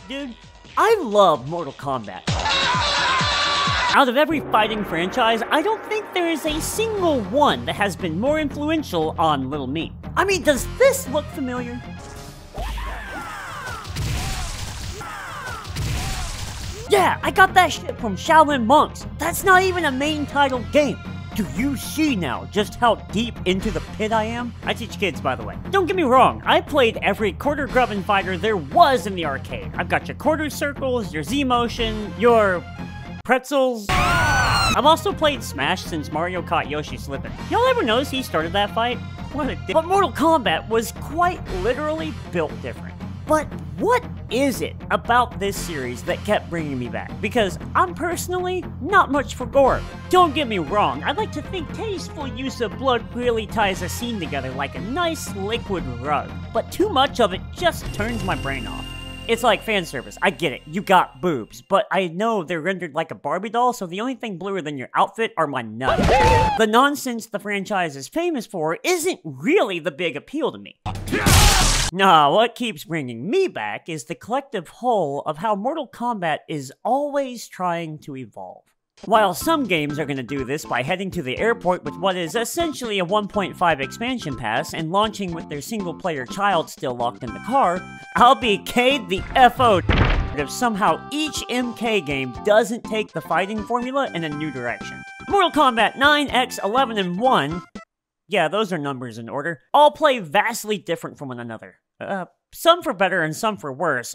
Dude, I love Mortal Kombat. Out of every fighting franchise, I don't think there is a single one that has been more influential on little me. I mean, does this look familiar? Yeah, I got that shit from Shaolin Monks. That's not even a main title game. Do you see now just how deep into the pit I am? I teach kids, by the way. Don't get me wrong, I played every quarter grubbin fighter there was in the arcade. I've got your quarter circles, your Z-motion, your pretzels. I've also played Smash since Mario caught Yoshi slipping. Y'all ever notice he started that fight? What a dick. But Mortal Kombat was quite literally built different. But what is it about this series that kept bringing me back? Because I'm personally not much for gore. Don't get me wrong, I like to think tasteful use of blood really ties a scene together like a nice liquid rug. But too much of it just turns my brain off. It's like fan service, I get it, you got boobs, but I know they're rendered like a Barbie doll, so the only thing bluer than your outfit are my nuts. The nonsense the franchise is famous for isn't really the big appeal to me. Nah, what keeps bringing me back is the collective whole of how Mortal Kombat is always trying to evolve. While some games are going to do this by heading to the airport with what is essentially a 1.5 expansion pass and launching with their single-player child still locked in the car, I'll be K'd the FO if somehow each MK game doesn't take the fighting formula in a new direction. Mortal Kombat 9, X, 11, and 1, yeah, those are numbers in order, all play vastly different from one another. Some for better and some for worse.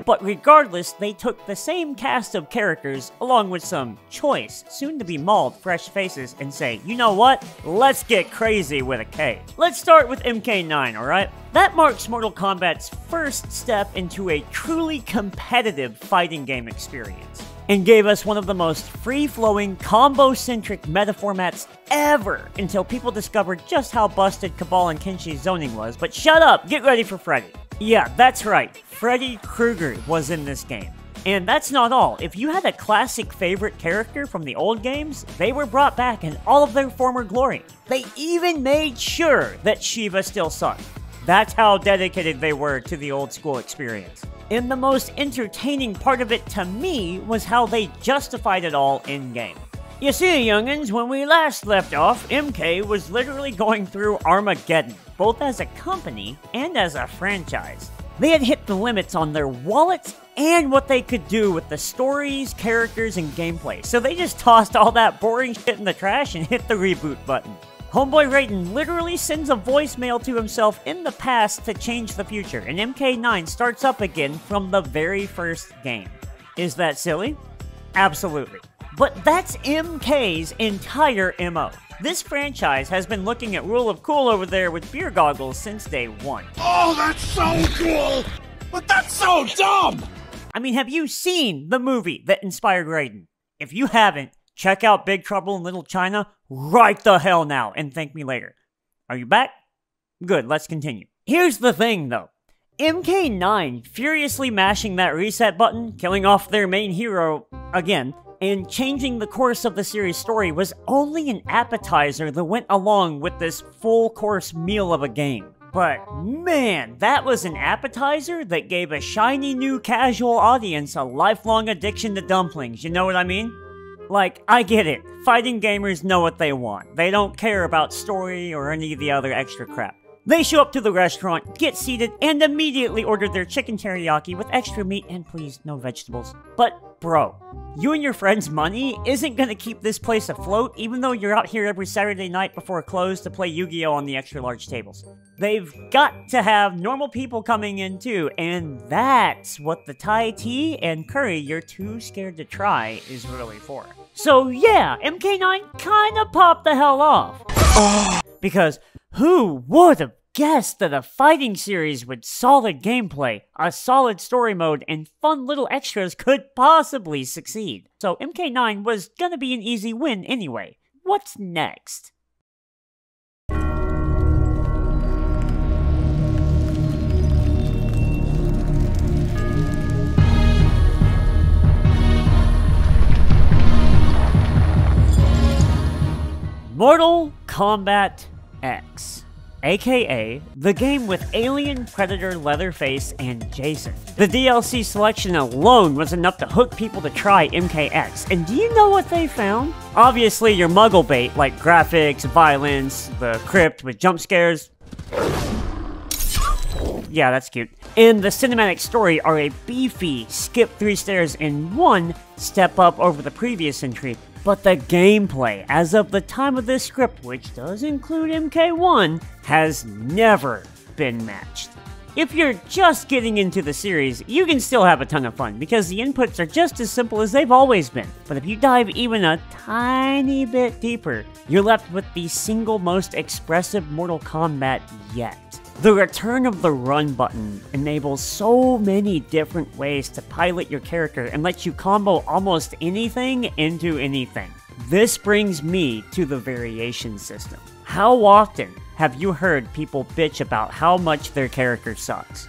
But regardless, they took the same cast of characters, along with some choice, soon-to-be mauled fresh faces, and say, you know what? Let's get crazy with a K. Let's start with MK9, alright? That marks Mortal Kombat's first step into a truly competitive fighting game experience, and gave us one of the most free-flowing, combo-centric meta formats ever, until people discovered just how busted Cabal and Kenshi's zoning was. But shut up! Get ready for Freddy. Yeah, that's right, Freddy Krueger was in this game. And that's not all. If you had a classic favorite character from the old games, they were brought back in all of their former glory. They even made sure that Shiva still sucked. That's how dedicated they were to the old school experience. And the most entertaining part of it to me was how they justified it all in-game. You see, youngins, when we last left off, MK was literally going through Armageddon, both as a company and as a franchise. They had hit the limits on their wallets and what they could do with the stories, characters, and gameplay, so they just tossed all that boring shit in the trash and hit the reboot button. Homeboy Raiden literally sends a voicemail to himself in the past to change the future, and MK9 starts up again from the very first game. Is that silly? Absolutely. But that's MK's entire MO. This franchise has been looking at Rule of Cool over there with beer goggles since day one. Oh, that's so cool! But that's so dumb! I mean, have you seen the movie that inspired Raiden? If you haven't, check out Big Trouble in Little China right the hell now and thank me later. Are you back? Good, let's continue. Here's the thing, though. MK9 furiously mashing that reset button, killing off their main hero again, and changing the course of the series' story was only an appetizer that went along with this full-course meal of a game. But man, that was an appetizer that gave a shiny new casual audience a lifelong addiction to dumplings, you know what I mean? Like, I get it, fighting gamers know what they want. They don't care about story or any of the other extra crap. They show up to the restaurant, get seated, and immediately order their chicken teriyaki with extra meat and please, no vegetables. But bro, you and your friends' money isn't gonna keep this place afloat even though you're out here every Saturday night before close to play Yu-Gi-Oh! On the extra large tables. They've got to have normal people coming in too, and that's what the Thai tea and curry you're too scared to try is really for. So yeah, MK9 kinda popped the hell off. Because who would have guessed that a fighting series with solid gameplay, a solid story mode, and fun little extras could possibly succeed? So MK9 was gonna be an easy win anyway. What's next? Mortal Kombat X. aka the game with Alien, Predator, Leatherface, and Jason. The DLC selection alone was enough to hook people to try MKX, and do you know what they found? Obviously your muggle bait like graphics, violence, the crypt with jump scares. Yeah, that's cute. And the cinematic story are a beefy skip 3 stairs in 1 step up over the previous entry. But the gameplay, as of the time of this script, which does include MK1, has never been matched. If you're just getting into the series, you can still have a ton of fun, because the inputs are just as simple as they've always been. But if you dive even a tiny bit deeper, you're left with the single most expressive Mortal Kombat yet. The return of the run button enables so many different ways to pilot your character and lets you combo almost anything into anything. This brings me to the variation system. How often have you heard people bitch about how much their character sucks?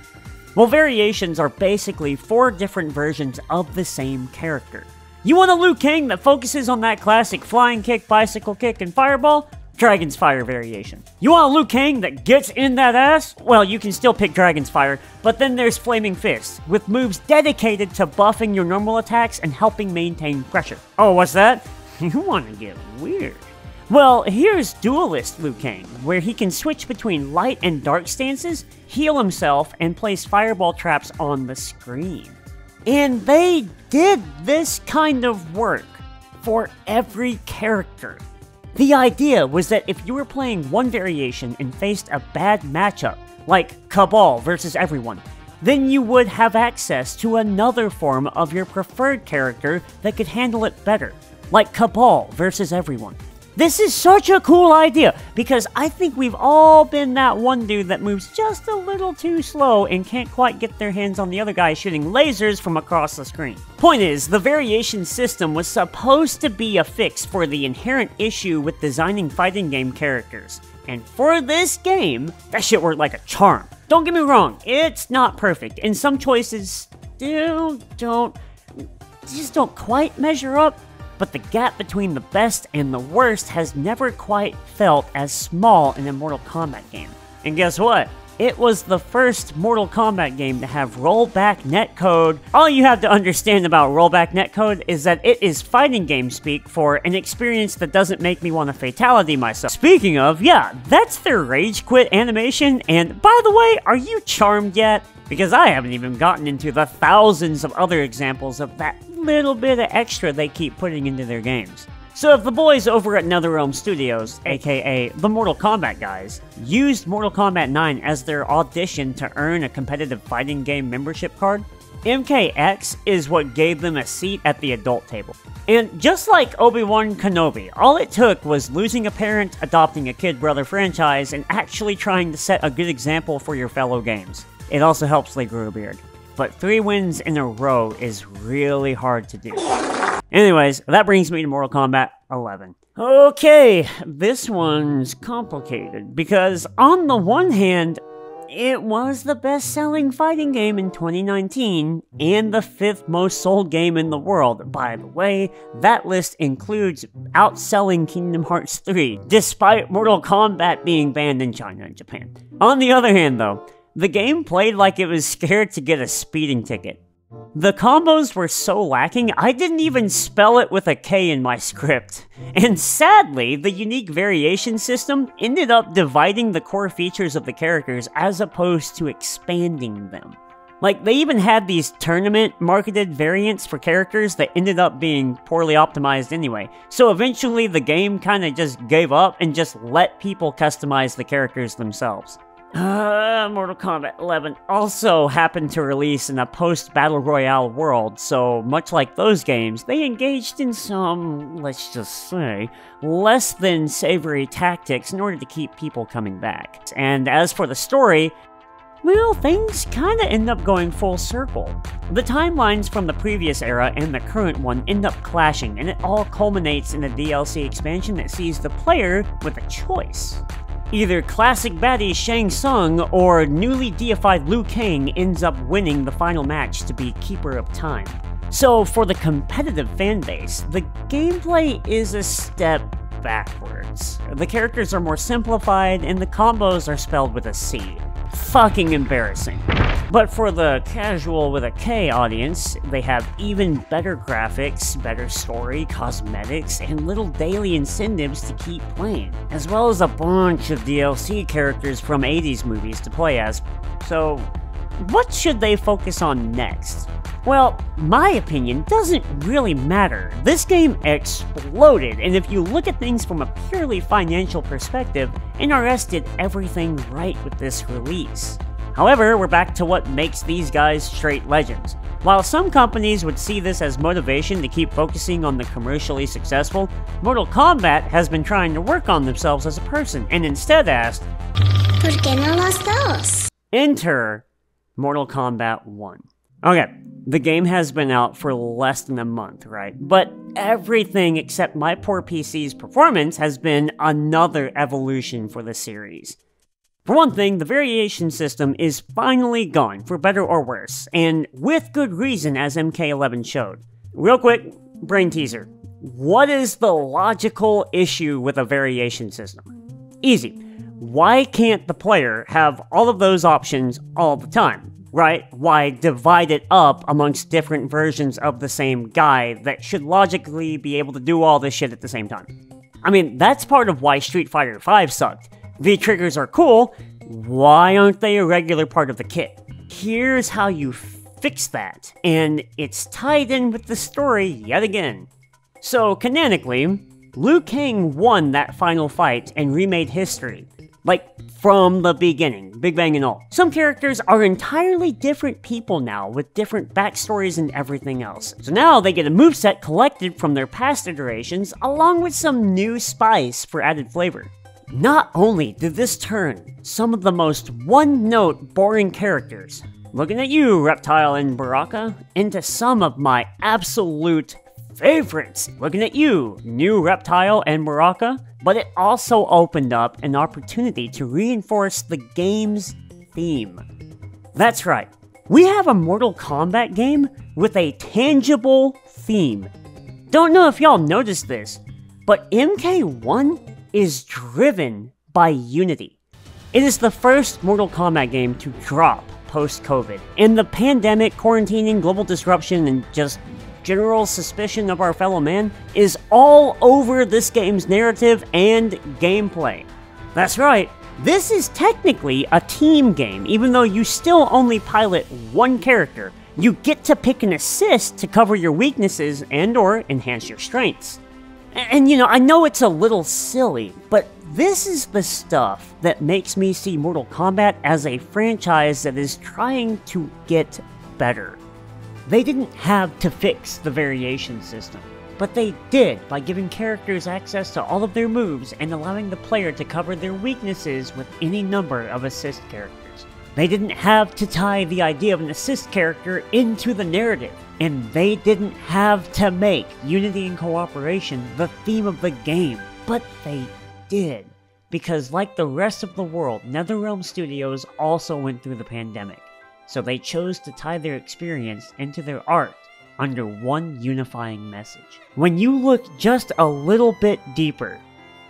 Well, variations are basically 4 different versions of the same character. You want a Liu Kang that focuses on that classic flying kick, bicycle kick, and fireball? Dragon's Fire variation. You want a Liu Kang that gets in that ass? Well, you can still pick Dragon's Fire, but then there's Flaming Fist, with moves dedicated to buffing your normal attacks and helping maintain pressure. Oh, what's that? You want to get weird. Well, here's Duelist Liu Kang, where he can switch between light and dark stances, heal himself, and place fireball traps on the screen. And they did this kind of work for every character. The idea was that if you were playing one variation and faced a bad matchup, like Cabal versus everyone, then you would have access to another form of your preferred character that could handle it better, like Cabal versus everyone. This is such a cool idea, because I think we've all been that one dude that moves just a little too slow and can't quite get their hands on the other guy shooting lasers from across the screen. Point is, the variation system was supposed to be a fix for the inherent issue with designing fighting game characters. And for this game, that shit worked like a charm. Don't get me wrong, it's not perfect, and some choices still just don't quite measure up. But the gap between the best and the worst has never quite felt as small in a Mortal Kombat game. And guess what? It was the first Mortal Kombat game to have rollback netcode. All you have to understand about rollback netcode is that it is fighting game speak for an experience that doesn't make me want to fatality myself. Speaking of, yeah, that's their rage quit animation, and by the way, are you charmed yet? Because I haven't even gotten into the thousands of other examples of that little bit of extra they keep putting into their games. So if the boys over at NetherRealm Studios, aka the Mortal Kombat guys, used Mortal Kombat 9 as their audition to earn a competitive fighting game membership card, MKX is what gave them a seat at the adult table. And just like Obi-Wan Kenobi, all it took was losing a parent, adopting a kid brother franchise, and actually trying to set a good example for your fellow games. It also helps they grew a beard. But 3 wins in a row is really hard to do. Anyways, that brings me to Mortal Kombat 11. Okay, this one's complicated, because on the one hand, it was the best-selling fighting game in 2019, and the 5th most sold game in the world. By the way, that list includes outselling Kingdom Hearts 3, despite Mortal Kombat being banned in China and Japan. On the other hand though, the game played like it was scared to get a speeding ticket. The combos were so lacking, I didn't even spell it with a K in my script. And sadly, the unique variation system ended up dividing the core features of the characters as opposed to expanding them. Like, they even had these tournament-marketed variants for characters that ended up being poorly optimized anyway. So eventually the game kinda just gave up and just let people customize the characters themselves. Mortal Kombat 11 also happened to release in a post-Battle Royale world, so much like those games, they engaged in some, let's just say, less than savory tactics in order to keep people coming back. And as for the story, well, things kinda end up going full circle. The timelines from the previous era and the current one end up clashing, and it all culminates in a DLC expansion that sees the player with a choice. Either classic baddie Shang Tsung or newly deified Liu Kang ends up winning the final match to be Keeper of Time. So for the competitive fanbase, the gameplay is a step backwards. The characters are more simplified, and the combos are spelled with a C. Fucking embarrassing. But for the casual with a K audience, they have even better graphics, better story, cosmetics, and little daily incentives to keep playing, as well as a bunch of DLC characters from 80s movies to play as. So, what should they focus on next? Well, my opinion doesn't really matter. This game exploded, and if you look at things from a purely financial perspective, NRS did everything right with this release. However, we're back to what makes these guys straight legends. While some companies would see this as motivation to keep focusing on the commercially successful, Mortal Kombat has been trying to work on themselves as a person, and instead asked, ¿Por qué no los dos? Enter Mortal Kombat 1. Okay, the game has been out for less than a month, right? But everything except my poor PC's performance has been another evolution for the series. For one thing, the variation system is finally gone, for better or worse, and with good reason, as MK11 showed. Real quick, brain teaser. What is the logical issue with a variation system? Easy. Why can't the player have all of those options all the time, right? Why divide it up amongst different versions of the same guy that should logically be able to do all this shit at the same time? I mean, that's part of why Street Fighter V sucked. V-triggers are cool, why aren't they a regular part of the kit? Here's how you fix that, and it's tied in with the story yet again. So, canonically, Liu Kang won that final fight and remade history. Like, from the beginning, Big Bang and all. Some characters are entirely different people now, with different backstories and everything else. So now they get a moveset collected from their past iterations, along with some new spice for added flavor. Not only did this turn some of the most one-note boring characters, looking at you, Reptile and Baraka, into some of my absolute favorites, looking at you, new Reptile and Baraka, but it also opened up an opportunity to reinforce the game's theme. That's right, we have a Mortal Kombat game with a tangible theme. Don't know if y'all noticed this, but MK1 is driven by unity. It is the first Mortal Kombat game to drop post-COVID, and the pandemic, quarantining, global disruption, and just general suspicion of our fellow man is all over this game's narrative and gameplay. That's right, this is technically a team game, even though you still only pilot one character. You get to pick an assist to cover your weaknesses and/or enhance your strengths. And you know, I know it's a little silly, but this is the stuff that makes me see Mortal Kombat as a franchise that is trying to get better. They didn't have to fix the variation system, but they did by giving characters access to all of their moves and allowing the player to cover their weaknesses with any number of assist characters. They didn't have to tie the idea of an assist character into the narrative, and they didn't have to make unity and cooperation the theme of the game, but they did. Because like the rest of the world, NetherRealm Studios also went through the pandemic, so they chose to tie their experience into their art under one unifying message. When you look just a little bit deeper,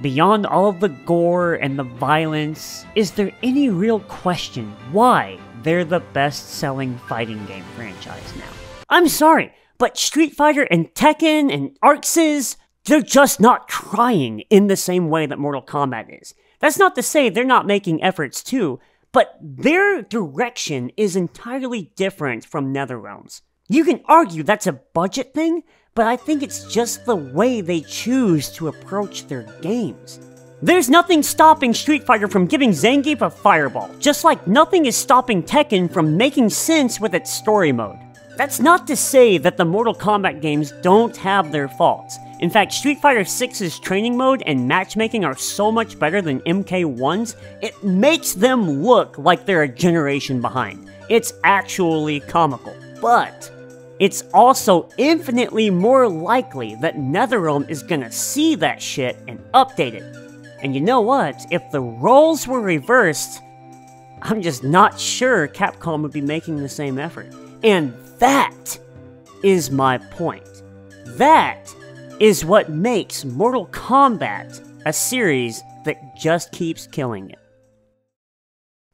beyond all of the gore and the violence, is there any real question why they're the best-selling fighting game franchise now? I'm sorry, but Street Fighter and Tekken and ArcSys, they're just not trying in the same way that Mortal Kombat is. That's not to say they're not making efforts too, but their direction is entirely different from NetherRealm's. You can argue that's a budget thing, but I think it's just the way they choose to approach their games. There's nothing stopping Street Fighter from giving Zangief a fireball, just like nothing is stopping Tekken from making sense with its story mode. That's not to say that the Mortal Kombat games don't have their faults. In fact, Street Fighter VI's training mode and matchmaking are so much better than MK1's, it makes them look like they're a generation behind. It's actually comical. But it's also infinitely more likely that NetherRealm is gonna see that shit and update it. And you know what? If the roles were reversed, I'm just not sure Capcom would be making the same effort. And that is my point. That is what makes Mortal Kombat a series that just keeps killing it.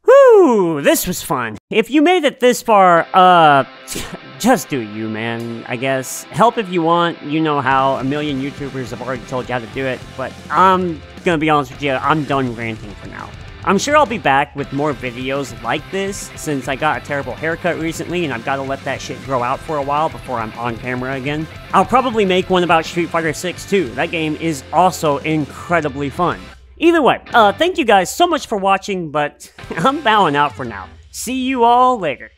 Whew, this was fun. If you made it this far, just do you, man, I guess. Help if you want, you know how. A million YouTubers have already told you how to do it, but I'm gonna be honest with you, I'm done ranting for now. I'm sure I'll be back with more videos like this, since I got a terrible haircut recently and I've got to let that shit grow out for a while before I'm on camera again. I'll probably make one about Street Fighter 6 too. That game is also incredibly fun. Either way, thank you guys so much for watching, but I'm bowing out for now. See you all later.